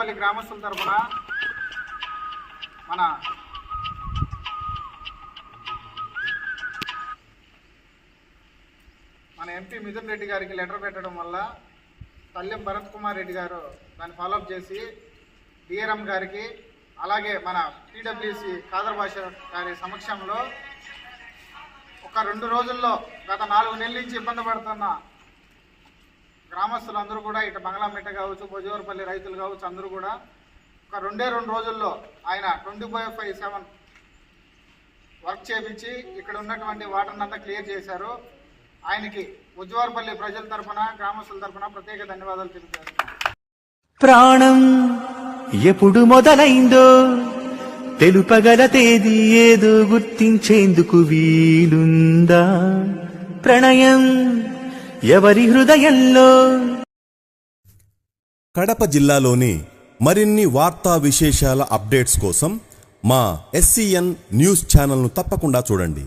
బొజ్జువారిపల్లి గ్రామస్తుల తరఫున మన ఎంపీ మిథున్ రెడ్డి గారికి లెటర్ పెట్టడం వల్ల తల్లెం భరత్ కుమార్ రెడ్డి గారు దాన్ని ఫాలోఅప్ చేసి డిఆర్ఎం గారికి అలాగే మన పీడబ్ల్యూసీ ఖాదర్ భాష గారి సమక్షంలో ఒక 2 రోజుల్లో గత 4 నెలల నుంచి ఇబ్బంది పడుతున్న గ్రామస్తులందరూ కూడా ఇటు బంగ్లామిట్ట కావచ్చు, బొజ్జువారిపల్లి రైతులు కావచ్చు, అందరూ కూడా ఒక 2 రోజుల్లో ఆయన 24/7 వర్క్ చేపించి ఇక్కడ ఉన్నటువంటి వాటర్ని అంతా క్లియర్ చేశారు. ఆయనకి బొజ్జువారిపల్లి ప్రజల తరఫున, గ్రామస్తుల తరఫున ప్రత్యేక ధన్యవాదాలు తెలియజేస్తున్నాను. ప్రాణం ఎప్పుడు మొదలైందో తెలుపగల తేదీ ఏదో గుర్తించేందుకు వీలుందా? ప్రణయం ఎవరి హృదయంలో? కడప జిల్లాలోని మరిన్ని వార్తా విశేషాల అప్డేట్స్ కోసం మా SCN న్యూస్ ఛానల్ను తప్పకుండా చూడండి.